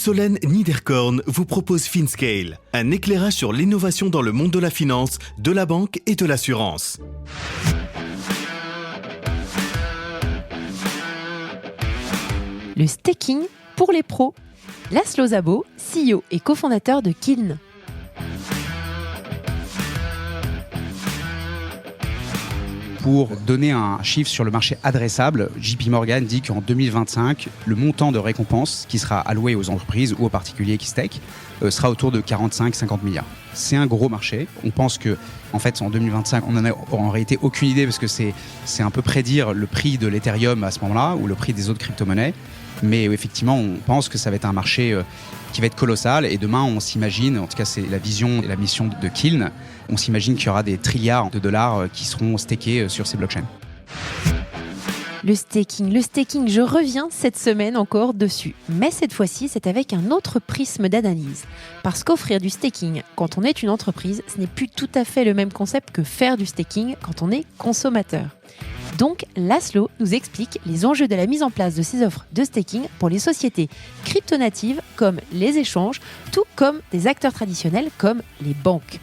Solène Niederkorn vous propose FinScale, un éclairage sur l'innovation dans le monde de la finance, de la banque et de l'assurance. Le staking pour les pros. Laszlo Szabo, CEO et cofondateur de Kiln. Pour donner un chiffre sur le marché adressable, JP Morgan dit qu'en 2025, le montant de récompense qui sera alloué aux entreprises ou aux particuliers qui stake sera autour de 45-50 milliards. C'est un gros marché. On pense que, en fait, en 2025, on n'en a en réalité aucune idée parce que c'est un peu prédire le prix de l'Ethereum à ce moment-là ou le prix des autres crypto-monnaies. Mais effectivement, on pense que ça va être un marché qui va être colossal. Et demain, on s'imagine, en tout cas c'est la vision et la mission de Kiln, on s'imagine qu'il y aura des trilliards de dollars qui seront stakés sur ces blockchains. Le staking, je reviens cette semaine encore dessus. Mais cette fois-ci, c'est avec un autre prisme d'analyse. Parce qu'offrir du staking quand on est une entreprise, ce n'est plus tout à fait le même concept que faire du staking quand on est consommateur. Donc, Laszlo nous explique les enjeux de la mise en place de ces offres de staking pour les sociétés crypto-natives comme les échanges, tout comme des acteurs traditionnels comme les banques.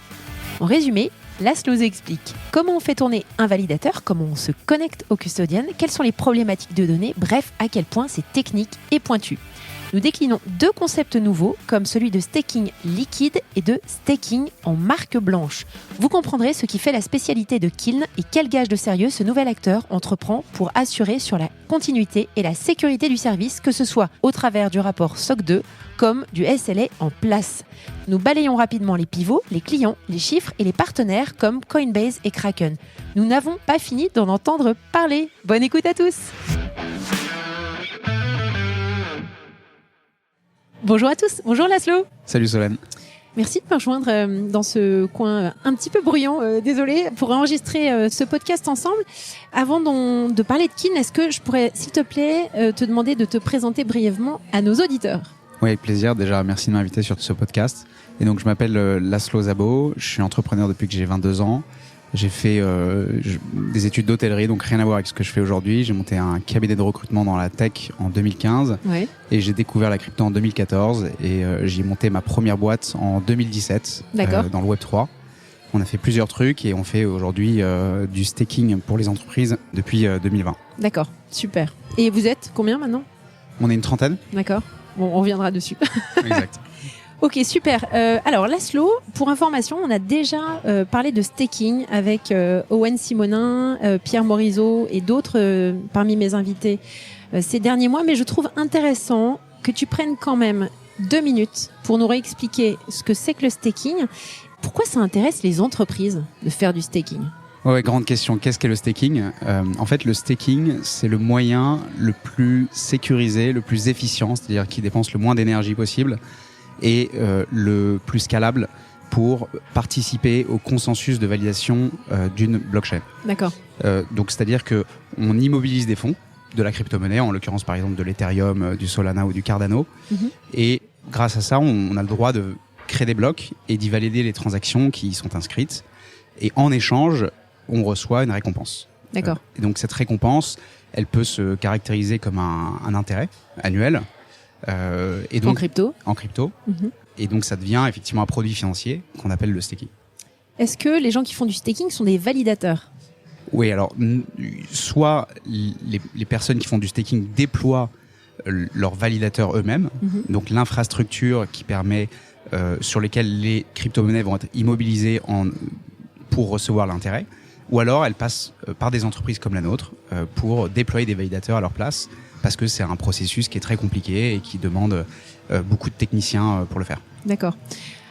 En résumé, Laszlo nous explique comment on fait tourner un validateur, comment on se connecte au custodian, quelles sont les problématiques de données, bref, à quel point c'est technique et pointu. Nous déclinons deux concepts nouveaux, comme celui de staking liquide et de staking en marque blanche. Vous comprendrez ce qui fait la spécialité de Kiln et quel gage de sérieux ce nouvel acteur entreprend pour assurer sur la continuité et la sécurité du service, que ce soit au travers du rapport SOC 2 comme du SLA en place. Nous balayons rapidement les pivots, les clients, les chiffres et les partenaires comme Coinbase et Kraken. Nous n'avons pas fini d'en entendre parler. Bonne écoute à tous! Bonjour à tous, bonjour Laszlo. Salut Solène. Merci de me rejoindre dans ce coin un petit peu bruyant, désolé, pour enregistrer ce podcast ensemble. Avant de parler de Kiln, est-ce que je pourrais, s'il te plaît, te demander de te présenter brièvement à nos auditeurs ? Oui, avec plaisir. Déjà, merci de m'inviter sur ce podcast. Et donc, je m'appelle Laszlo Szabo, je suis entrepreneur depuis que j'ai 22 ans. J'ai fait des études d'hôtellerie, donc rien à voir avec ce que je fais aujourd'hui. J'ai monté un cabinet de recrutement dans la tech en 2015 et j'ai découvert la crypto en 2014 et j'ai monté ma première boîte en 2017 dans le Web3. On a fait plusieurs trucs et on fait aujourd'hui du staking pour les entreprises depuis 2020. D'accord, super. Et vous êtes combien maintenant ? On est une trentaine. D'accord, bon, on reviendra dessus. Exact. Ok, super. Alors Laszlo, pour information, on a déjà parlé de staking avec Owen Simonin, Pierre Morisot et d'autres parmi mes invités ces derniers mois, mais je trouve intéressant que tu prennes quand même 2 minutes pour nous réexpliquer ce que c'est que le staking. Pourquoi ça intéresse les entreprises de faire du staking ? Ouais, grande question. Qu'est-ce qu'est le staking ? En fait, le staking, c'est le moyen le plus sécurisé, le plus efficient, c'est-à-dire qui dépense le moins d'énergie possible et le plus scalable pour participer au consensus de validation d'une blockchain. D'accord. Donc, c'est-à-dire qu'on immobilise des fonds, de la crypto-monnaie, en l'occurrence par exemple de l'Ethereum, du Solana ou du Cardano, et grâce à ça, on a le droit de créer des blocs et d'y valider les transactions qui y sont inscrites. Et en échange, on reçoit une récompense. D'accord. Et donc, cette récompense, elle peut se caractériser comme un intérêt annuel. Et donc, en crypto. Et donc ça devient effectivement un produit financier qu'on appelle le staking. Est-ce que les gens qui font du staking sont des validateurs ? Oui, alors soit les personnes qui font du staking déploient leurs validateurs eux-mêmes, donc l'infrastructure qui permet sur lesquelles les crypto-monnaies vont être immobilisées pour recevoir l'intérêt, ou alors elles passent par des entreprises comme la nôtre pour déployer des validateurs à leur place, parce que c'est un processus qui est très compliqué et qui demande beaucoup de techniciens pour le faire. D'accord.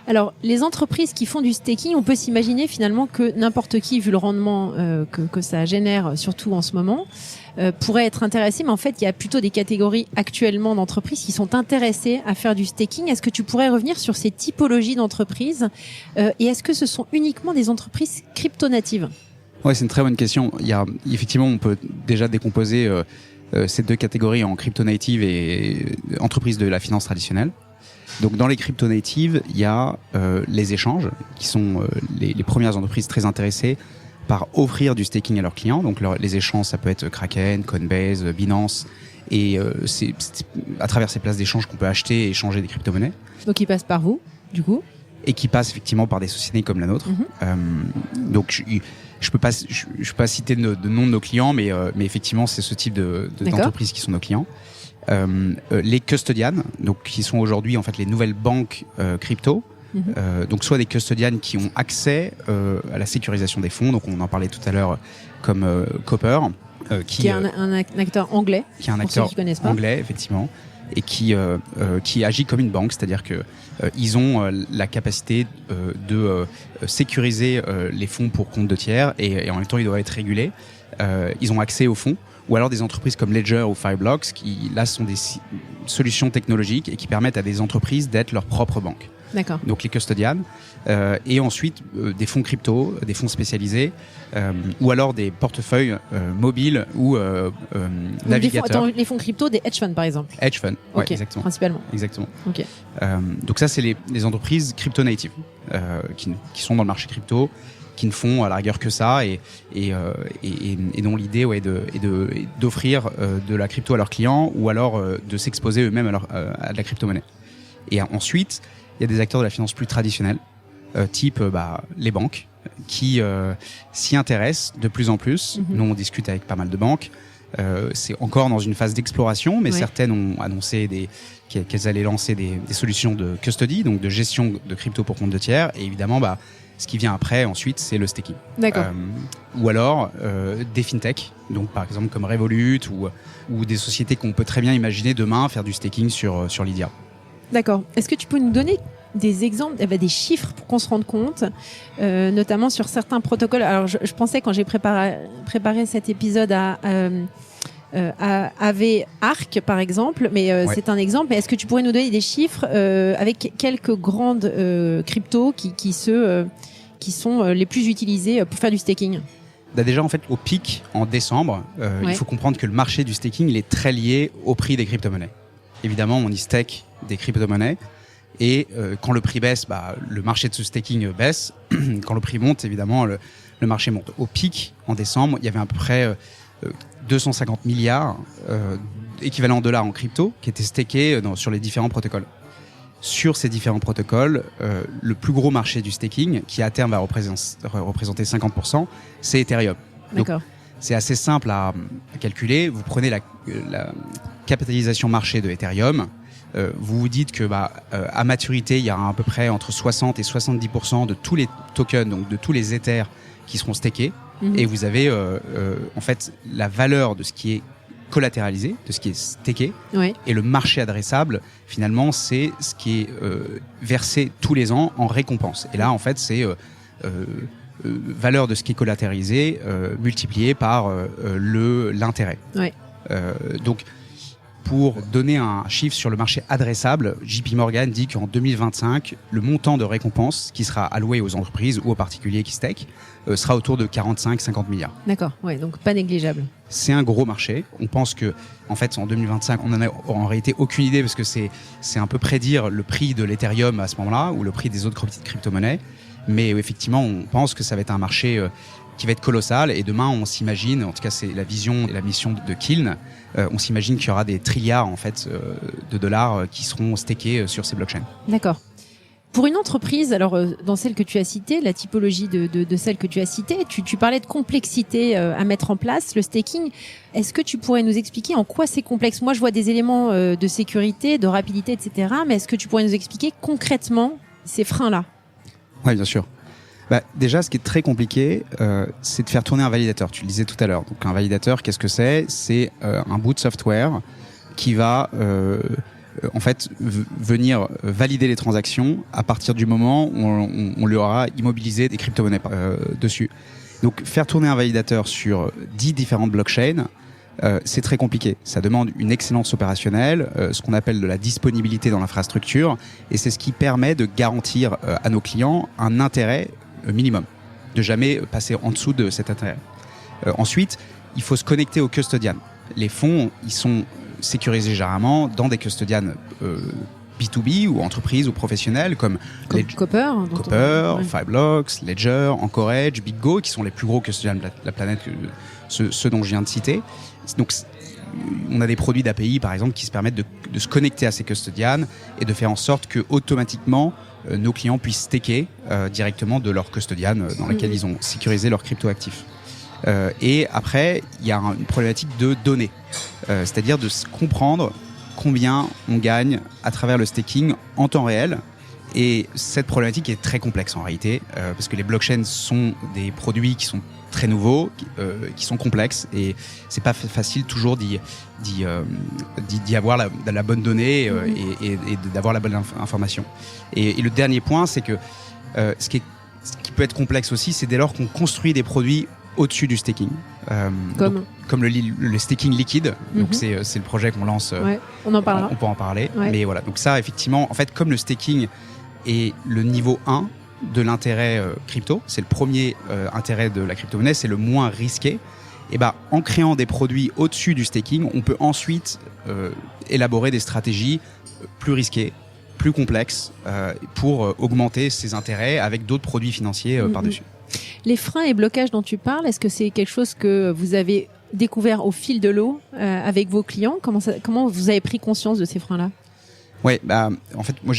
Alors, les entreprises qui font du staking, on peut s'imaginer finalement que n'importe qui, vu le rendement que ça génère, surtout en ce moment, pourrait être intéressé. Mais en fait, il y a plutôt des catégories actuellement d'entreprises qui sont intéressées à faire du staking. Est-ce que tu pourrais revenir sur ces typologies d'entreprises et est-ce que ce sont uniquement des entreprises crypto-natives ? Ouais, c'est une très bonne question. Effectivement, on peut déjà décomposer ces deux catégories en crypto-native et entreprises de la finance traditionnelle. Donc dans les crypto-natives, il y a les échanges qui sont les premières entreprises très intéressées par offrir du staking à leurs clients. Donc les échanges, ça peut être Kraken, Coinbase, Binance Et c'est à travers ces places d'échange qu'on peut acheter et échanger des crypto-monnaies. Donc ils passent par vous, du coup. Et qui passent effectivement par des sociétés comme la nôtre. Donc je peux pas citer de nom de nos clients, mais effectivement c'est ce type d'entreprises qui sont nos clients. Les custodians, donc qui sont aujourd'hui en fait les nouvelles banques crypto. Donc soit des custodians qui ont accès à la sécurisation des fonds, donc on en parlait tout à l'heure comme Copper, qui est un acteur anglais, qui est un pour acteur ceux qui connaissent pas. anglais effectivement, et qui agit comme une banque, c'est-à-dire que ils ont la capacité de sécuriser les fonds pour compte de tiers, et en même temps ils doivent être régulés. Ils ont accès aux fonds. Ou alors des entreprises comme Ledger ou Fireblocks qui là sont des solutions technologiques et qui permettent à des entreprises d'être leur propre banque. D'accord. Donc les custodians, et ensuite des fonds crypto, des fonds spécialisés, ou alors des portefeuilles mobiles ou navigateurs. Les fonds crypto, des hedge funds par exemple. Hedge funds, ouais, Ok, exactement. principalement. Exactement. Ok. Donc ça, c'est les entreprises crypto native qui sont dans le marché crypto, qui ne font à la rigueur que ça, et dont l'idée est d'offrir de la crypto à leurs clients, ou alors de s'exposer eux-mêmes à de la crypto-monnaie. Et ensuite, il y a des acteurs de la finance plus traditionnels, type les banques, qui s'y intéressent de plus en plus. Nous, on discute avec pas mal de banques. C'est encore dans une phase d'exploration, mais certaines ont annoncé qu'elles allaient lancer des solutions de custody, donc de gestion de crypto pour compte de tiers. Et évidemment, ce qui vient après, ensuite, c'est le staking. D'accord. Ou alors des fintech, donc par exemple comme Revolut, ou des sociétés qu'on peut très bien imaginer demain faire du staking sur Lydia. D'accord. Est-ce que tu peux nous donner des exemples, des chiffres pour qu'on se rende compte, notamment sur certains protocoles. Alors, je pensais quand j'ai préparé cet épisode à AV Arc, par exemple, mais c'est un exemple. Mais est-ce que tu pourrais nous donner des chiffres avec quelques grandes cryptos qui sont les plus utilisées pour faire du staking? Déjà, en fait, au pic, en décembre, il faut comprendre que le marché du staking il est très lié au prix des crypto-monnaies. Évidemment, on y stake des crypto-monnaies. Et quand le prix baisse, le marché de ce staking baisse. Quand le prix monte, évidemment, le marché monte. Au pic, en décembre, il y avait à peu près 250 milliards équivalent dollars en crypto qui étaient stakés sur les différents protocoles. Sur ces différents protocoles, le plus gros marché du staking, qui à terme va représenter 50%, c'est Ethereum. D'accord. Donc, c'est assez simple à calculer. Vous prenez la capitalisation marché de Ethereum. Vous vous dites que à maturité, il y a à peu près entre 60 et 70% de tous les tokens, donc de tous les Ethers qui seront stakés. Et vous avez en fait la valeur de ce qui est collatéralisé, de ce qui est staké. Et le marché adressable, finalement, c'est ce qui est versé tous les ans en récompense. Et là, en fait, c'est valeur de ce qui est collatéralisé multiplié par l'intérêt. Donc, pour donner un chiffre sur le marché adressable, JP Morgan dit qu'en 2025, le montant de récompense qui sera alloué aux entreprises ou aux particuliers qui stake sera autour de 45-50 milliards. D'accord, donc pas négligeable. C'est un gros marché. On pense que, en fait, en 2025, on n'en a en réalité aucune idée parce que c'est un peu prédire le prix de l'Ethereum à ce moment-là ou le prix des autres crypto-monnaies. Mais effectivement, on pense que ça va être un marché qui va être colossal, et demain on s'imagine, en tout cas c'est la vision et la mission de Kiln, on s'imagine qu'il y aura des trilliards en fait de dollars qui seront stakés sur ces blockchains. D'accord. Pour une entreprise, alors dans celle que tu as citée, la typologie de celle que tu as citée, tu parlais de complexité à mettre en place, le staking. Est-ce que tu pourrais nous expliquer en quoi c'est complexe? Moi je vois des éléments de sécurité, de rapidité, etc. Mais est-ce que tu pourrais nous expliquer concrètement ces freins-là? Oui, bien sûr. Déjà, ce qui est très compliqué, c'est de faire tourner un validateur. Tu le disais tout à l'heure. Donc, un validateur, qu'est-ce que c'est? C'est un bout de software qui va en fait venir valider les transactions à partir du moment où on lui aura immobilisé des crypto-monnaies dessus. Donc, faire tourner un validateur sur 10 différentes blockchains, c'est très compliqué. Ça demande une excellence opérationnelle, ce qu'on appelle de la disponibilité dans l'infrastructure, et c'est ce qui permet de garantir à nos clients un intérêt minimum, de jamais passer en dessous de cet intérêt. Ensuite, il faut se connecter aux custodians. Les fonds, ils sont sécurisés généralement dans des custodians B2B ou entreprises ou professionnels comme Copper, Fireblocks, Ledger, Anchorage, BitGo, qui sont les plus gros custodians de la planète, ceux dont je viens de citer. Donc, on a des produits d'API, par exemple, qui se permettent de se connecter à ces custodians et de faire en sorte que automatiquement nos clients puissent staker directement de leur custodian dans laquelle ils ont sécurisé leurs cryptoactifs. Et après, il y a une problématique de données, c'est-à-dire de comprendre combien on gagne à travers le staking en temps réel. Et cette problématique est très complexe en réalité, parce que les blockchains sont des produits qui sont très nouveaux, qui sont complexes, et c'est pas facile toujours d'y avoir la bonne donnée et d'avoir la bonne information. Et le dernier point, c'est que ce qui peut être complexe aussi, c'est dès lors qu'on construit des produits au-dessus du staking. Comme le staking liquide, donc c'est le projet qu'on lance. On en parlera. On peut en parler. Mais voilà, donc ça, effectivement, en fait, comme le staking est le niveau 1 de l'intérêt crypto, c'est le premier intérêt de la crypto-monnaie, c'est le moins risqué. Et en créant des produits au-dessus du staking, on peut ensuite élaborer des stratégies plus risquées, plus complexes, pour augmenter ses intérêts avec d'autres produits financiers par-dessus. Les freins et blocages dont tu parles, est-ce que c'est quelque chose que vous avez découvert au fil de l'eau avec vos clients ? Comment vous avez pris conscience de ces freins-là ? Ouais, en fait, moi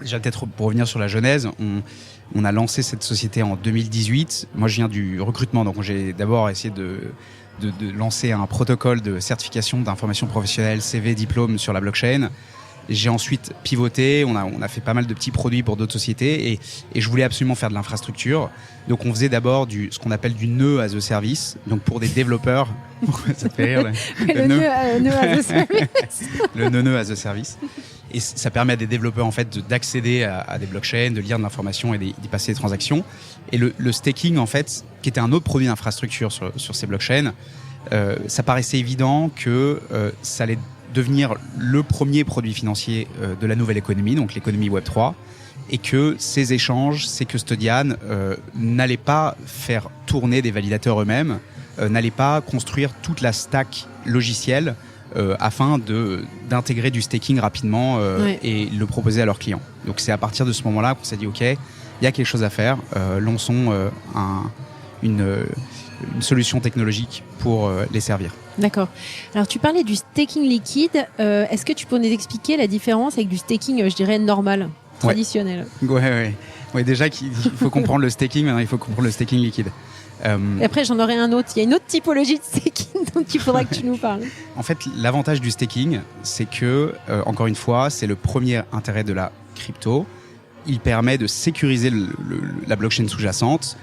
déjà peut-être pour revenir sur la genèse, on a lancé cette société en 2018. Moi, je viens du recrutement, donc j'ai d'abord essayé de lancer un protocole de certification d'information professionnelle, CV, diplôme sur la blockchain. J'ai ensuite pivoté, on a fait pas mal de petits produits pour d'autres sociétés et je voulais absolument faire de l'infrastructure. Donc on faisait d'abord ce qu'on appelle du nœud as a service, donc pour des développeurs. Ça te fait rire, le nœud as a service. Le nœud as a service. Et ça permet à des développeurs en fait d'accéder à des blockchains, de lire de l'information et d'y passer des transactions. Et le staking en fait, qui était un autre produit d'infrastructure sur ces blockchains, ça paraissait évident que ça allait devenir le premier produit financier de la nouvelle économie, donc l'économie Web3, et que ces échanges, ces custodians n'allaient pas faire tourner des validateurs eux-mêmes, n'allaient pas construire toute la stack logicielle afin d'intégrer du staking rapidement et le proposer à leurs clients. Donc c'est à partir de ce moment-là qu'on s'est dit, OK, il y a quelque chose à faire, lançons une solution technologique pour les servir. D'accord. Alors tu parlais du staking liquide. Est-ce que tu peux nous expliquer la différence avec du staking, je dirais, normal, traditionnel ? Ouais, déjà il faut comprendre le staking, maintenant il faut comprendre le staking liquide. Et après j'en aurai un autre. Il y a une autre typologie de staking dont il faudra que tu nous parles. En fait, l'avantage du staking, c'est que, encore une fois, c'est le premier intérêt de la crypto. Il permet de sécuriser la blockchain sous-jacente.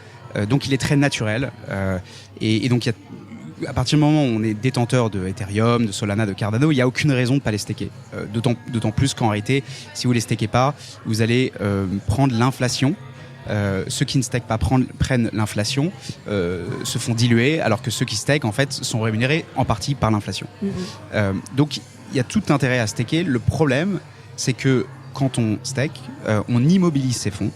Donc il est très naturel. Et donc à partir du moment où on est détenteur de Ethereum, de Solana, de Cardano, il n'y a aucune raison de ne pas les staker. D'autant plus qu'en réalité, si vous ne les stakez pas, vous allez prendre l'inflation. Ceux qui ne stakent pas prennent l'inflation, se font diluer, alors que ceux qui stakent en fait sont rémunérés en partie par l'inflation. Donc il y a tout intérêt à staker. Le problème, c'est que quand on stake, on immobilise ses fonds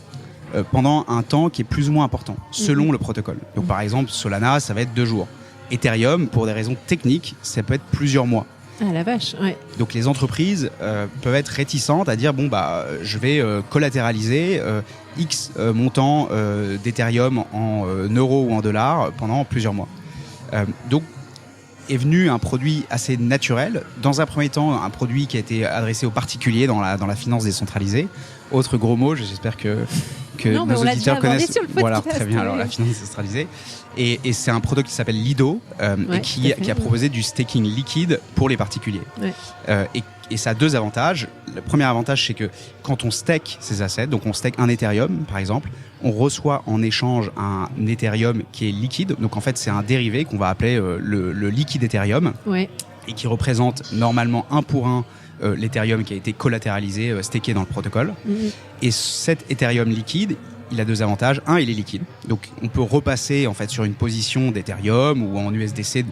pendant un temps qui est plus ou moins important, selon le protocole. Donc par exemple, Solana, ça va être 2 jours. Ethereum, pour des raisons techniques, ça peut être plusieurs mois. Ah la vache, ouais. Donc les entreprises peuvent être réticentes à dire je vais collatéraliser X montant d'Ethereum en euros ou en dollars pendant plusieurs mois. Donc est venu un produit assez naturel. Dans un premier temps, un produit qui a été adressé aux particuliers dans la finance décentralisée. Autre gros mot, j'espère que nos auditeurs connaissent. Voilà, très bien. Alors la finance décentralisée. Et c'est un produit qui s'appelle Lido et qui a proposé du staking liquide pour les particuliers. Ouais. Et ça a 2 avantages. Le premier avantage, c'est que quand on stake ces assets, donc on stake un Ethereum par exemple, on reçoit en échange un Ethereum qui est liquide. Donc en fait, c'est un dérivé qu'on va appeler le liquide Ethereum, et qui représente normalement 1 pour 1 l'Ethereum qui a été collatéralisé, staké dans le protocole. Et cet Ethereum liquide, il a 2 avantages. Un, il est liquide. Donc, on peut repasser en fait sur une position d'Ethereum ou en USDC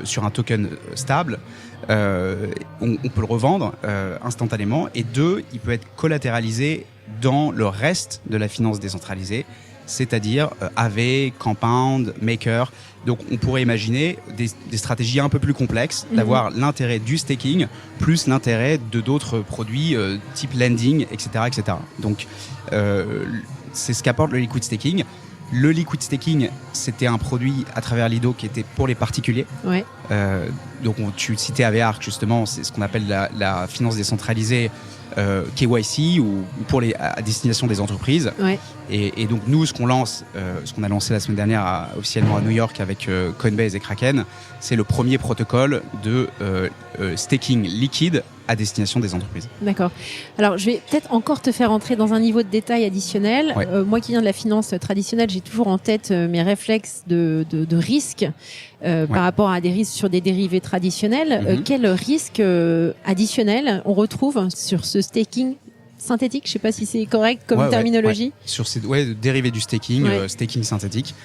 sur un token stable. On peut le revendre instantanément. Et 2, il peut être collatéralisé dans le reste de la finance décentralisée, c'est-à-dire AV, Compound, Maker. Donc on pourrait imaginer des stratégies un peu plus complexes, d'avoir l'intérêt du staking plus l'intérêt de d'autres produits type lending, etc. etc. Donc c'est ce qu'apporte le liquid staking. Le liquid staking, c'était un produit à travers Lido qui était pour les particuliers. Ouais. Donc tu citais Aave-Arc justement, c'est ce qu'on appelle la finance décentralisée KYC ou pour à destination des entreprises. Ouais. Et donc nous, ce qu'on a lancé la semaine dernière officiellement à New York avec Coinbase et Kraken, c'est le premier protocole de staking liquide à destination des entreprises. D'accord. Alors, je vais peut-être encore te faire entrer dans un niveau de détail additionnel. Ouais. Moi qui viens de la finance traditionnelle, j'ai toujours en tête mes réflexes de risque par rapport à des risques sur des dérivés traditionnels. Quel risque additionnel on retrouve sur ce staking synthétique? Je ne sais pas si c'est correct comme terminologie. Ouais. Sur ces dérivés du staking, staking synthétique.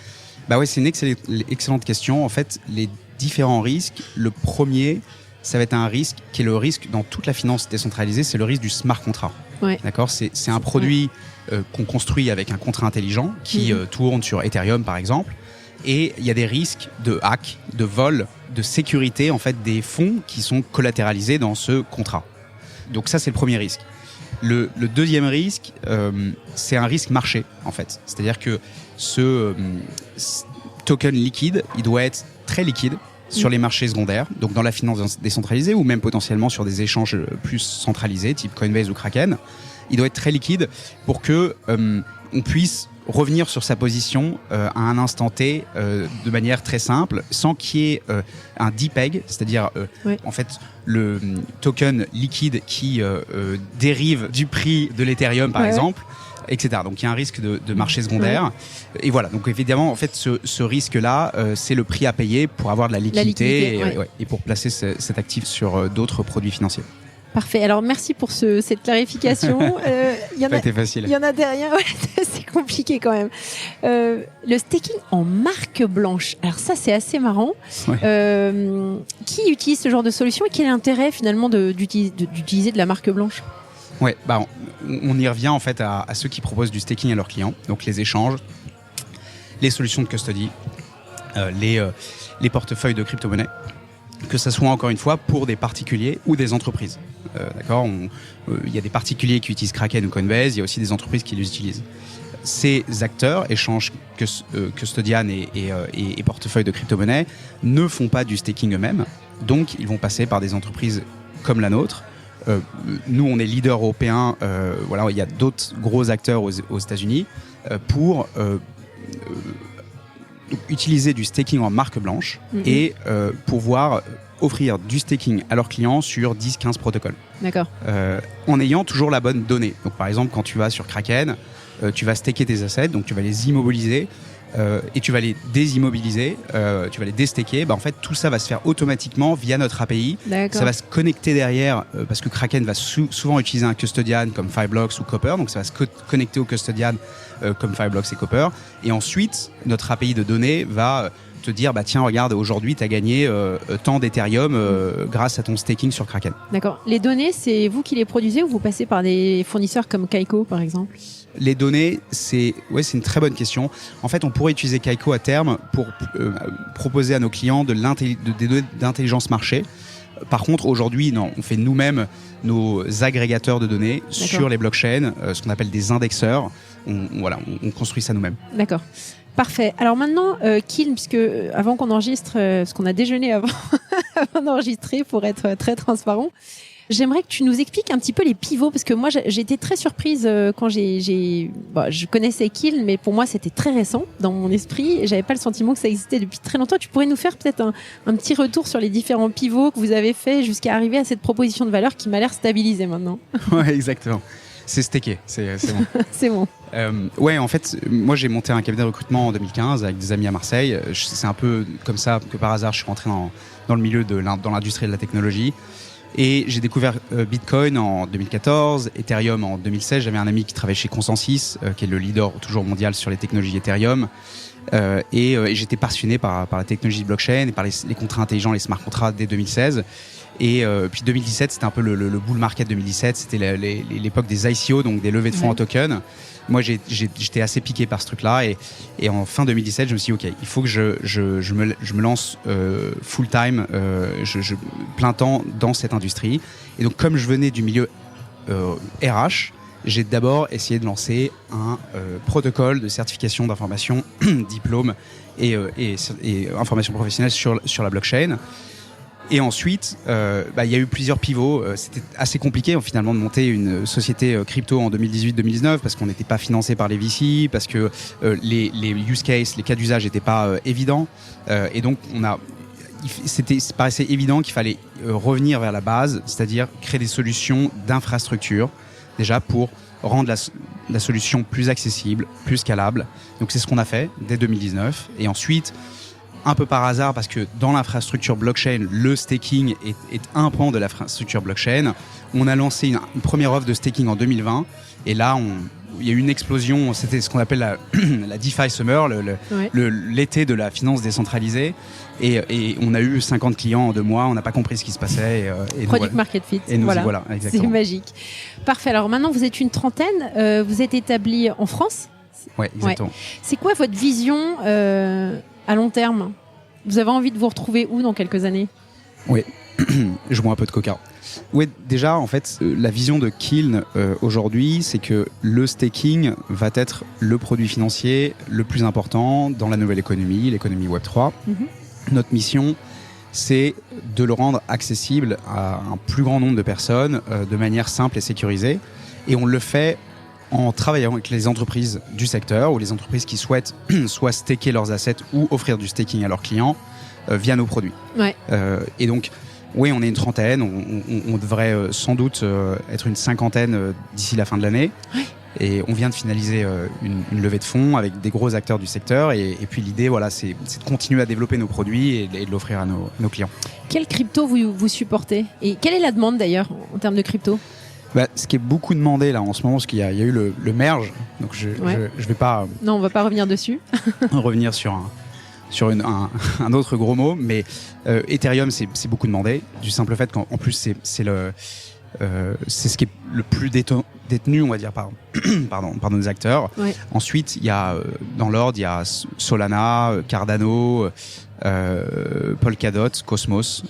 C'est une excellente question. En fait, les différents risques, le premier, ça va être un risque qui est le risque dans toute la finance décentralisée, c'est le risque du smart contract. Ouais. D'accord, c'est un produit qu'on construit avec un contrat intelligent qui tourne sur Ethereum par exemple, et il y a des risques de hack, de vol, de sécurité en fait des fonds qui sont collatéralisés dans ce contrat. Donc ça c'est le premier risque. Le deuxième risque, c'est un risque marché en fait, c'est-à-dire que ce token liquide, il doit être très liquide sur les marchés secondaires, donc dans la finance décentralisée ou même potentiellement sur des échanges plus centralisés, type Coinbase ou Kraken. Il doit être très liquide pour que on puisse revenir sur sa position à un instant T de manière très simple, sans qu'il y ait un depeg, c'est-à-dire en fait le token liquide qui dérive du prix de l'Ethereum par exemple, etc. Donc il y a un risque de marché secondaire. Et voilà, donc évidemment, en fait, ce risque-là, c'est le prix à payer pour avoir de la liquidité, et pour placer cet actif sur d'autres produits financiers. Parfait. Alors merci pour cette clarification. Ça a été facile. Il y en a derrière, c'est compliqué quand même. Le staking en marque blanche. Alors ça c'est assez marrant. Qui utilise ce genre de solution et quel est l'intérêt finalement d'utiliser de la marque blanche? Ouais, on y revient en fait à ceux qui proposent du staking à leurs clients, donc les échanges, les solutions de custody, les portefeuilles de crypto-monnaies, que ça soit encore une fois pour des particuliers ou des entreprises. D'accord, il y a des particuliers qui utilisent Kraken ou Coinbase, il y a aussi des entreprises qui les utilisent. Ces acteurs, échanges custodian et portefeuilles de crypto-monnaies, ne font pas du staking eux-mêmes, donc ils vont passer par des entreprises comme la nôtre. Nous, on est leader européen. Il y a d'autres gros acteurs aux États-Unis pour utiliser du staking en marque blanche et pouvoir offrir du staking à leurs clients sur 10-15 protocoles. D'accord. En ayant toujours la bonne donnée. Donc, par exemple, quand tu vas sur Kraken, tu vas staker tes assets, donc tu vas les immobiliser. Et tu vas les désimmobiliser, tu vas les déstaker. En fait, tout ça va se faire automatiquement via notre API. D'accord. Ça va se connecter derrière parce que Kraken va souvent utiliser un custodian comme Fireblocks ou Copper. Donc, ça va se connecter au custodian comme Fireblocks et Copper. Et ensuite, notre API de données va te dire tiens, regarde, aujourd'hui, tu as gagné tant d'Ethereum grâce à ton staking sur Kraken. D'accord. Les données, c'est vous qui les produisez ou vous passez par des fournisseurs comme Kaiko, par exemple? Les données, c'est une très bonne question. En fait, on pourrait utiliser Kaiko à terme pour proposer à nos clients des données d'intelligence marché. Par contre, aujourd'hui, non, on fait nous-mêmes nos agrégateurs de données sur les blockchains, ce qu'on appelle des indexeurs. On construit ça nous-mêmes. D'accord. Parfait. Alors maintenant, Kiln, puisque avant qu'on enregistre, parce qu'on a déjeuné avant d'enregistrer pour être très transparent, j'aimerais que tu nous expliques un petit peu les pivots, parce que moi j'ai été très surprise quand je connaissais Kiln, mais pour moi c'était très récent dans mon esprit et j'avais pas le sentiment que ça existait depuis très longtemps. Tu pourrais nous faire peut-être un petit retour sur les différents pivots que vous avez fait jusqu'à arriver à cette proposition de valeur qui m'a l'air stabilisée maintenant? Ouais, exactement. C'est stacké, c'est bon. C'est bon. En fait, moi j'ai monté un cabinet de recrutement en 2015 avec des amis à Marseille. C'est un peu comme ça que par hasard je suis rentré dans le milieu dans l'industrie de la technologie. Et j'ai découvert Bitcoin en 2014, Ethereum en 2016. J'avais un ami qui travaillait chez Consensus, qui est le leader toujours mondial sur les technologies Ethereum. Et j'étais passionné par la technologie blockchain et par les contrats intelligents, les smart contracts dès 2016. Et puis 2017, c'était un peu le bull market 2017. C'était l'époque des ICO, donc des levées de fonds en token. Moi, j'étais assez piqué par ce truc-là. Et en fin 2017, je me suis dit, OK, il faut que je me lance full-time, plein temps dans cette industrie. Et donc, comme je venais du milieu RH, j'ai d'abord essayé de lancer un protocole de certification d'information, diplôme et information professionnelle sur la blockchain. Et ensuite, il y a eu plusieurs pivots. C'était assez compliqué finalement de monter une société crypto en 2018-2019 parce qu'on n'était pas financé par les VC, parce que les use cases, les cas d'usage n'étaient pas évidents. Et donc, ça paraissait évident qu'il fallait revenir vers la base, c'est-à-dire créer des solutions d'infrastructure, déjà pour rendre la solution plus accessible, plus scalable. Donc c'est ce qu'on a fait dès 2019. Et ensuite, un peu par hasard, parce que dans l'infrastructure blockchain, le staking est un pan de l'infrastructure blockchain. On a lancé une première offre de staking en 2020. Et là, il y a eu une explosion. C'était ce qu'on appelle la DeFi Summer, l'été de la finance décentralisée. Et on a eu 50 clients en 2 mois. On n'a pas compris ce qui se passait. Product Market Fit. Et nous y voilà, exactement. C'est magique. Parfait. Alors maintenant, vous êtes une trentaine. Vous êtes établis en France. Oui, exactement. Ouais. C'est quoi votre vision à long terme? Vous avez envie de vous retrouver où dans quelques années? Oui, je bois un peu de coca. Oui, déjà, en fait, la vision de Kiln aujourd'hui, c'est que le staking va être le produit financier le plus important dans la nouvelle économie, l'économie Web3. Notre mission, c'est de le rendre accessible à un plus grand nombre de personnes de manière simple et sécurisée. Et on le fait en travaillant avec les entreprises du secteur ou les entreprises qui souhaitent soit staker leurs assets ou offrir du staking à leurs clients via nos produits. Ouais. Et donc, oui, on est une trentaine, on devrait sans doute être une cinquantaine d'ici la fin de l'année. Ouais. Et on vient de finaliser une levée de fonds avec des gros acteurs du secteur. Et puis l'idée, c'est de continuer à développer nos produits et de l'offrir à nos clients. Quelle crypto vous supportez? Et quelle est la demande d'ailleurs en termes de crypto? Ce qui est beaucoup demandé là en ce moment, parce qu'il y a eu le merge, donc je vais pas. Non, on va pas revenir dessus. revenir sur un autre gros mot, mais Ethereum c'est beaucoup demandé, du simple fait qu'en plus c'est ce qui est le plus détenu, on va dire, par nos acteurs. Ouais. Ensuite, il y a dans l'ordre, il y a Solana, Cardano, Polkadot, Cosmos.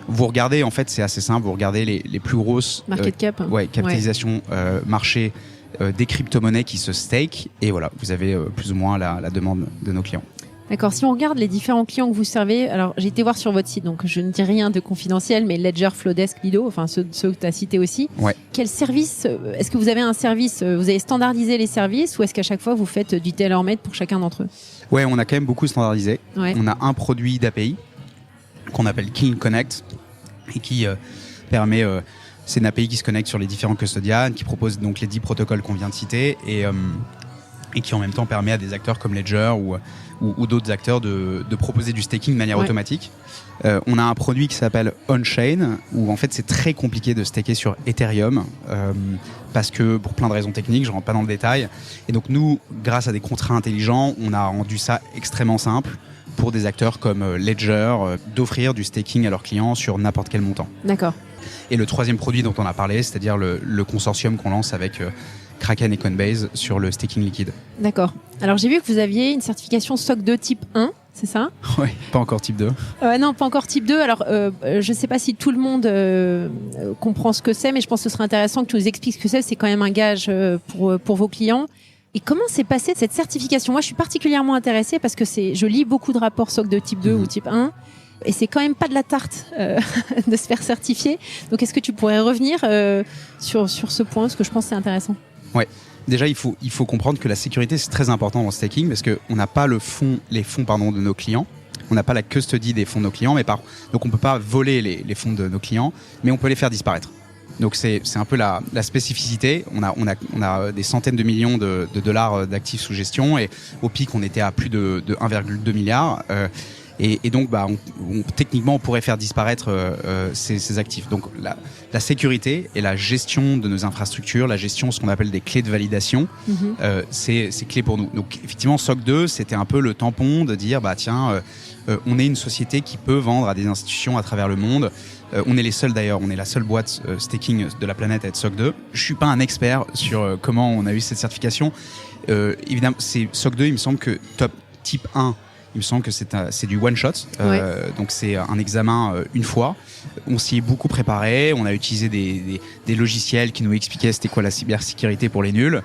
Vous regardez, en fait, c'est assez simple. Vous regardez les plus grosses market cap, capitalisation marché des crypto-monnaies qui se stake. Et voilà, vous avez plus ou moins la demande de nos clients. D'accord. Si on regarde les différents clients que vous servez, alors j'ai été voir sur votre site, donc je ne dis rien de confidentiel, mais Ledger, Flowdesk, Lido, enfin ceux que tu as cités aussi. Ouais. Quel service, est-ce que vous avez un service, vous avez standardisé les services ou est-ce qu'à chaque fois vous faites du tailor-made pour chacun d'entre eux? Ouais, on a quand même beaucoup standardisé. Ouais. On a un produit d'API qu'on appelle Kiln Connect et qui permet, c'est une API qui se connecte sur les différents custodians, qui propose donc les 10 protocoles qu'on vient de citer et qui en même temps permet à des acteurs comme Ledger ou d'autres acteurs de proposer du staking de manière automatique. On a un produit qui s'appelle On-Chain, où en fait c'est très compliqué de staker sur Ethereum, parce que pour plein de raisons techniques, je ne rentre pas dans le détail. Et donc nous, grâce à des contrats intelligents, on a rendu ça extrêmement simple pour des acteurs comme Ledger, d'offrir du staking à leurs clients sur n'importe quel montant. D'accord. Et le troisième produit dont on a parlé, c'est-à-dire le consortium qu'on lance avec Kraken et Coinbase sur le staking liquide. D'accord. Alors j'ai vu que vous aviez une certification SOC 2 type 1, c'est ça? Oui, pas encore type 2. Non, pas encore type 2. Alors je ne sais pas si tout le monde comprend ce que c'est, mais je pense que ce serait intéressant que tu nous expliques ce que c'est. C'est quand même un gage pour vos clients. Et comment s'est passée cette certification? Moi, je suis particulièrement intéressée parce que je lis beaucoup de rapports SOC 2 type 2 ou type 1. Et c'est quand même pas de la tarte de se faire certifier. Donc, est-ce que tu pourrais revenir sur ce point, parce que je pense que c'est intéressant? Ouais. Déjà, il faut comprendre que la sécurité, c'est très important dans le staking parce qu'on n'a pas les fonds de nos clients. On n'a pas la custody des fonds de nos clients. Donc, on ne peut pas voler les fonds de nos clients, mais on peut les faire disparaître. Donc, c'est un peu la spécificité. On a des centaines de millions de dollars d'actifs sous gestion. Et au pic, on était à plus de 1,2 milliard. Et donc, techniquement, on pourrait faire disparaître ces actifs. Donc, la sécurité et la gestion de nos infrastructures, la gestion, ce qu'on appelle des clés de validation, c'est clé pour nous. Donc, effectivement, SOC 2, c'était un peu le tampon de dire, on est une société qui peut vendre à des institutions à travers le monde. On est les seuls d'ailleurs, on est la seule boîte staking de la planète à être SOC 2. Je suis pas un expert sur comment on a eu cette certification. Évidemment, c'est SOC 2, il me semble que top type 1, Il me semble que c'est du one shot. Donc c'est un examen une fois. On s'y est beaucoup préparé. On a utilisé des logiciels qui nous expliquaient c'était quoi la cybersécurité pour les nuls.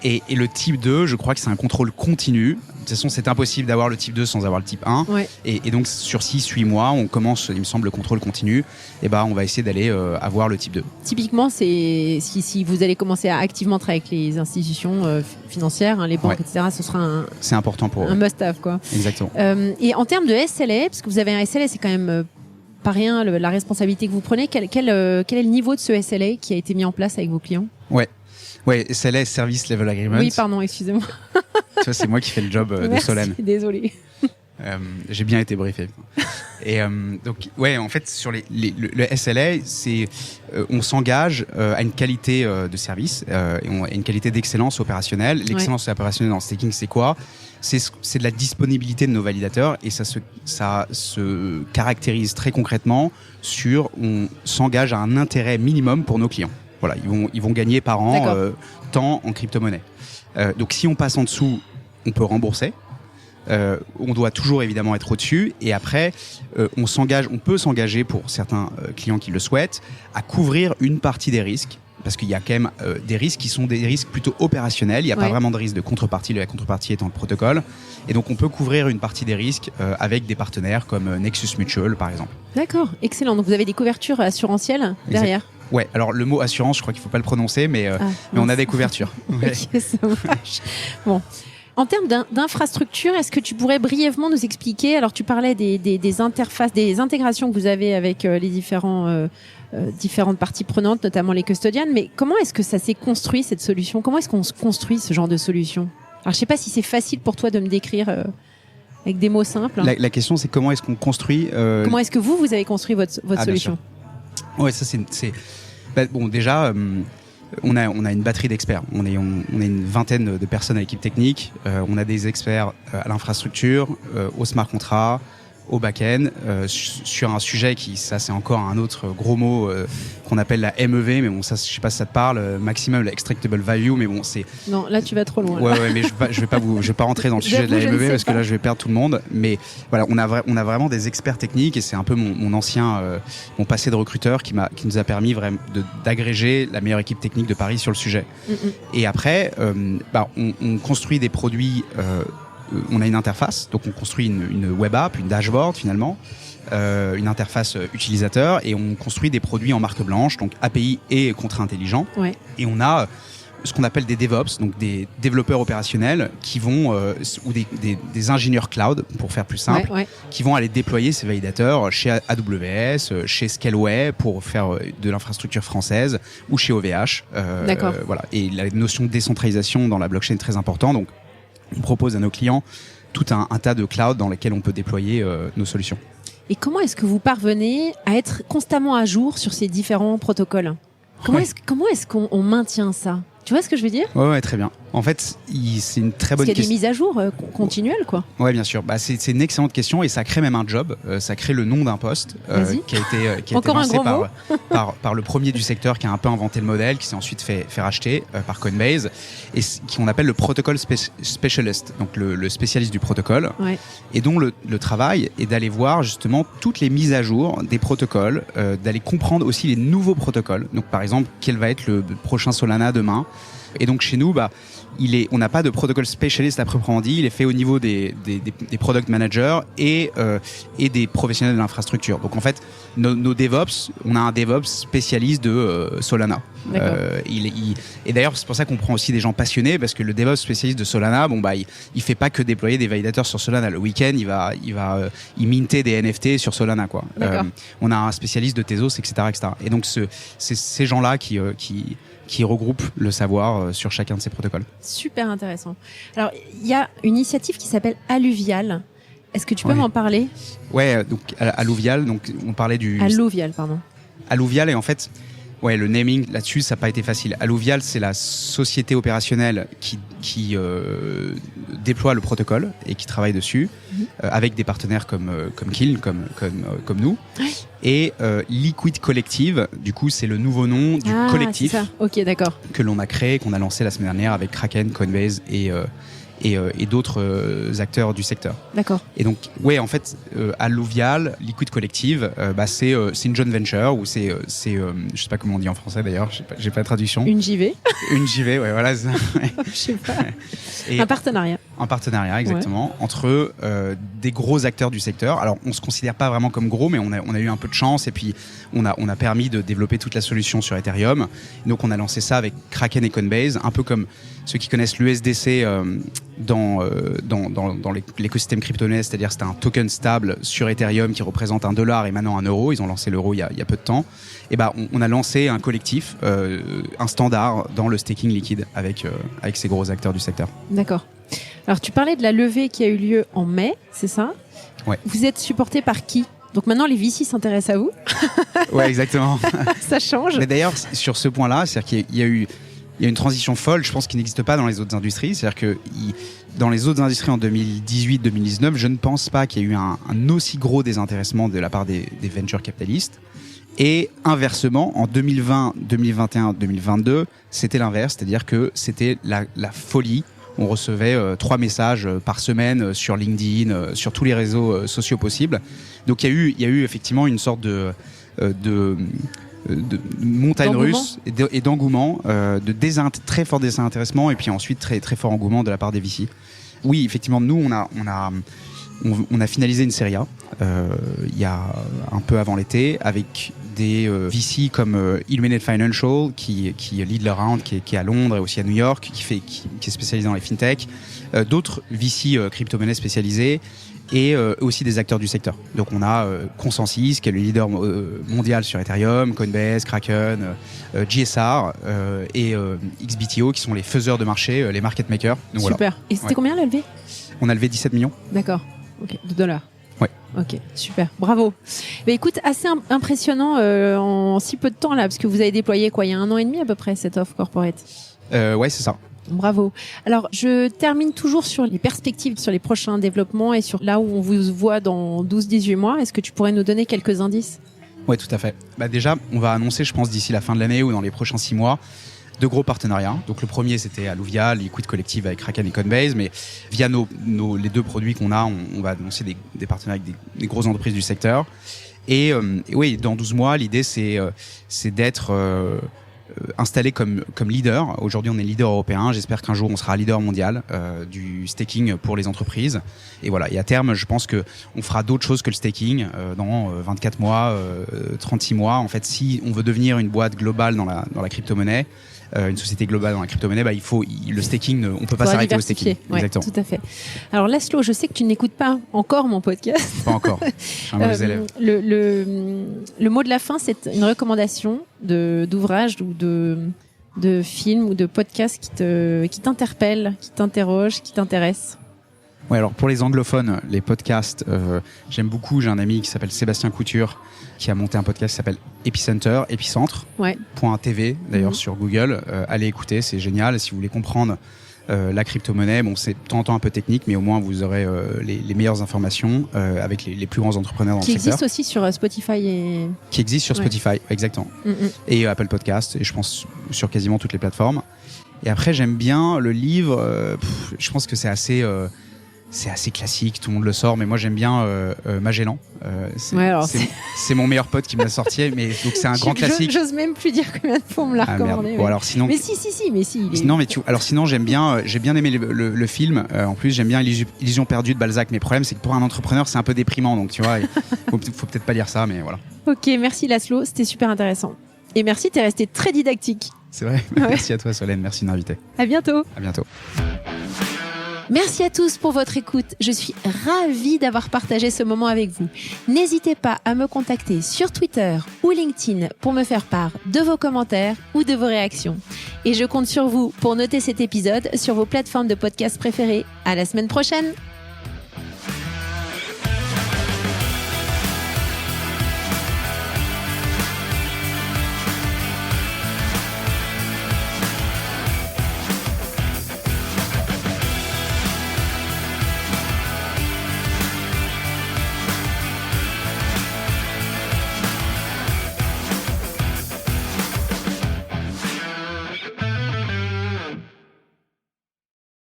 Et le type 2, je crois que c'est un contrôle continu. De toute façon, c'est impossible d'avoir le type 2 sans avoir le type 1. Ouais. Et donc, sur 6-8 mois, on commence, il me semble, le contrôle continu. Et on va essayer d'aller avoir le type 2. Typiquement, c'est si vous allez commencer à activement travailler avec les institutions financières, les banques, etc., ce sera c'est important pour un must-have, quoi. Exactement. Et en termes de SLA, parce que vous avez un SLA, c'est quand même pas rien la responsabilité que vous prenez. Quel est le niveau de ce SLA qui a été mis en place avec vos clients ? Ouais, SLA, Service Level Agreement. Oui, pardon, excusez-moi. Tu vois, c'est moi qui fais le job de Solène. Désolée. J'ai bien été briefé. Et donc, en fait, sur le SLA, c'est on s'engage à une qualité de service et une qualité d'excellence opérationnelle. L'excellence opérationnelle dans le staking, c'est quoi ? C'est de la disponibilité de nos validateurs et ça se caractérise très concrètement sur on s'engage à un intérêt minimum pour nos clients. Voilà, ils vont gagner par an tant en crypto-monnaie. Donc si on passe en dessous, on peut rembourser. On doit toujours évidemment être au-dessus. Et après, on peut s'engager pour certains clients qui le souhaitent à couvrir une partie des risques. Parce qu'il y a quand même des risques qui sont des risques plutôt opérationnels. Il n'y a pas vraiment de risque de contrepartie, la contrepartie étant le protocole. Et donc on peut couvrir une partie des risques avec des partenaires comme Nexus Mutual par exemple. D'accord, excellent. Donc vous avez des couvertures assurantielles derrière ? Ouais, alors le mot assurance, je crois qu'il ne faut pas le prononcer, mais on a des couvertures. Ok, ça marche. Bon. En termes d'infrastructure, est-ce que tu pourrais brièvement nous expliquer, alors tu parlais des interfaces, des intégrations que vous avez avec les différentes parties prenantes, notamment les custodians, mais comment est-ce que ça s'est construit cette solution ? Comment est-ce qu'on se construit ce genre de solution ? Alors je ne sais pas si c'est facile pour toi de me décrire avec des mots simples. La question c'est comment est-ce qu'on construit... Comment est-ce que vous avez construit votre solution ? Ouais, ça c'est... bon, déjà... On a une batterie d'experts. On est une vingtaine de personnes à l'équipe technique. On a des experts à l'infrastructure, au smart contract, au back-end, sur un sujet ça c'est encore un autre gros mot qu'on appelle la MEV, mais bon ça je sais pas si ça te parle, maximum extractable value, mais bon c'est... Non, là tu vas trop loin. Ouais, mais je vais pas rentrer dans le sujet de la MEV parce que là je vais perdre tout le monde, mais voilà, on a vraiment des experts techniques et c'est un peu mon passé de recruteur qui nous a permis vraiment d'agréger la meilleure équipe technique de Paris sur le sujet. Et après on construit des produits. On a une interface, donc on construit une web app, une dashboard finalement, une interface utilisateur et on construit des produits en marque blanche, donc API et contrats intelligents. Ouais. Et on a ce qu'on appelle des DevOps, donc des développeurs opérationnels qui vont, ou des ingénieurs cloud, pour faire plus simple, qui vont aller déployer ces validateurs chez AWS, chez Scaleway pour faire de l'infrastructure française ou chez OVH. D'accord. Voilà. Et la notion de décentralisation dans la blockchain est très importante, donc on propose à nos clients tout un tas de clouds dans lesquels on peut déployer nos solutions. Et comment est-ce que vous parvenez à être constamment à jour sur ces différents protocoles ? Comment est-ce qu'on maintient ça ? Tu vois ce que je veux dire ? Ouais, très bien. En fait, c'est une très bonne question. Parce qu'il y a des mises à jour continuelles, quoi. Ouais, bien sûr. C'est une excellente question et ça crée même un job. Ça crée le nom d'un poste qui a été lancé par le premier du secteur qui a un peu inventé le modèle, qui s'est ensuite fait racheter par Coinbase et qu'on appelle le protocol specialist, donc le spécialiste du protocole, et dont le travail est d'aller voir justement toutes les mises à jour des protocoles, d'aller comprendre aussi les nouveaux protocoles. Donc par exemple, quel va être le prochain Solana demain. Et donc chez nous, on n'a pas de protocole spécialiste à proprement dit. Il est fait au niveau des product managers et des professionnels de l'infrastructure. Donc en fait, nos DevOps, on a un DevOps spécialiste de Solana. Et d'ailleurs, c'est pour ça qu'on prend aussi des gens passionnés, parce que le DevOps spécialiste de Solana, il fait pas que déployer des validateurs sur Solana. Le week-end, il minter des NFT sur Solana, quoi. On a un spécialiste de Tezos, etc. Et donc c'est ces gens-là qui regroupe le savoir sur chacun de ces protocoles. Super intéressant. Alors, il y a une initiative qui s'appelle Alluvial. Est-ce que tu peux m'en parler ? Ouais, donc Alluvial, donc on parlait du... Alluvial, pardon. Alluvial, et en fait, le naming là-dessus, ça n'a pas été facile. Alluvial, c'est la société opérationnelle qui déploie le protocole et qui travaille dessus, avec des partenaires comme Kill, comme nous. Et Liquid Collective, du coup, c'est le nouveau nom du collectif. C'est ça. Ok, d'accord. Que l'on a créé, qu'on a lancé la semaine dernière avec Kraken, Coinbase et et d'autres acteurs du secteur. D'accord. Et donc, ouais, en fait, Alluvial, Liquid Collective, c'est une joint venture ou c'est je sais pas comment on dit en français d'ailleurs, j'ai pas la traduction. Une JV. Une JV, ouais, voilà. Je sais pas. Et un partenariat. Un partenariat, exactement, entre des gros acteurs du secteur. Alors, on se considère pas vraiment comme gros, mais on a eu un peu de chance et puis on a permis de développer toute la solution sur Ethereum. Donc, on a lancé ça avec Kraken et Coinbase, un peu comme ceux qui connaissent l'USDC dans l'écosystème crypto-monnaie, c'est-à-dire c'était un token stable sur Ethereum qui représente $1 et maintenant €1. Ils ont lancé l'euro il y a peu de temps. Et on a lancé un collectif, un standard dans le staking liquide avec ces gros acteurs du secteur. D'accord. Alors, tu parlais de la levée qui a eu lieu en mai, c'est ça ? Ouais. Vous êtes supporté par qui ? Donc maintenant, les VC s'intéressent à vous. Ouais, exactement. Ça change. Mais d'ailleurs, sur ce point-là, c'est-à-dire qu'il y a une transition folle, je pense, qui n'existe pas dans les autres industries. C'est-à-dire que dans les autres industries en 2018-2019, je ne pense pas qu'il y ait eu un aussi gros désintéressement de la part des venture capitalistes. Et inversement, en 2020, 2021, 2022, c'était l'inverse, c'est-à-dire que c'était la folie. On recevait 3 messages par semaine sur LinkedIn, sur tous les réseaux sociaux possibles. Donc il y a eu effectivement une sorte de montagne russe et d'engouement, très fort désintéressement et puis ensuite très, très fort engouement de la part des VC. Oui, effectivement, nous, on a finalisé une série A il y a un peu avant l'été avec des VC comme Illuminate Financial qui lead le round, qui est à Londres et aussi à New York, qui est spécialisé dans les fintech, d'autres VC crypto-monnaies spécialisés et aussi des acteurs du secteur. Donc on a Consensus qui est le leader mondial sur Ethereum, Coinbase, Kraken, GSR et XBTO qui sont les faiseurs de marché, les market makers. Donc, super. Voilà. Et c'était combien la levée ? On a levé 17 millions. D'accord. Ok. $. Ouais. Ok, super, bravo. Bah, écoute, assez impressionnant en si peu de temps là, parce que vous avez déployé quoi, il y a 1 an et demi à peu près cette offre corporate. Ouais, c'est ça. Bravo. Alors, je termine toujours sur les perspectives, sur les prochains développements et sur là où on vous voit dans 12-18 mois. Est-ce que tu pourrais nous donner quelques indices ? Ouais, tout à fait. Déjà, on va annoncer, je pense, d'ici la fin de l'année ou dans les prochains 6 mois, 2 gros partenariats. Donc le premier, c'était Alluvial, Liquid Collective avec Kraken et Coinbase, mais via les 2 produits qu'on a, on va annoncer des partenariats avec des grosses entreprises du secteur. Et oui, dans 12 mois, l'idée, c'est d'être installé comme leader. Aujourd'hui, on est leader européen. J'espère qu'un jour, on sera leader mondial du staking pour les entreprises. Et voilà. Et à terme, je pense que on fera d'autres choses que le staking dans 24 mois, 36 mois. En fait, si on veut devenir une boîte globale dans la crypto-monnaie, une société globale dans la crypto-monnaie, il faut le staking, on peut pas s'arrêter au staking. Ouais, exactement. Tout à fait. Alors Laszlo, je sais que tu n'écoutes pas encore mon podcast. Pas encore. Je suis un mauvais élève. Le mot de la fin, c'est une recommandation d'ouvrage ou de film ou de podcast qui t'interpelle, qui t'interroge, qui t'intéresse. Ouais, alors pour les anglophones, les podcasts, j'aime beaucoup. J'ai un ami qui s'appelle Sébastien Couture qui a monté un podcast qui s'appelle Epicenter, Epicentre, .tv d'ailleurs sur Google. Allez écouter, c'est génial. Si vous voulez comprendre la crypto-monnaie, c'est de temps en temps un peu technique, mais au moins vous aurez les meilleures informations avec les plus grands entrepreneurs dans le secteur. Qui existe aussi sur Spotify Qui existe sur Spotify, exactement. Et Apple Podcast, et je pense sur quasiment toutes les plateformes. Et après, j'aime bien le livre. Je pense que c'est assez classique, tout le monde le sort, mais moi j'aime bien Magellan. C'est mon meilleur pote qui me l'a sorti, mais donc c'est un grand classique. J'ose même plus dire combien de fois on me l'a recommandé. Bon, alors, sinon, mais si. Sinon j'ai bien aimé le film. En plus, j'aime bien Illusion perdue de Balzac. Mais le problème, c'est que pour un entrepreneur, c'est un peu déprimant. Donc tu vois, faut peut-être pas lire ça, mais voilà. Ok, merci Laszlo, c'était super intéressant. Et merci, t'es resté très didactique. C'est vrai. Ouais. Merci à toi, Solène. Merci de m'inviter. À bientôt. À bientôt. Merci à tous pour votre écoute. Je suis ravie d'avoir partagé ce moment avec vous. N'hésitez pas à me contacter sur Twitter ou LinkedIn pour me faire part de vos commentaires ou de vos réactions. Et je compte sur vous pour noter cet épisode sur vos plateformes de podcast préférées. À la semaine prochaine!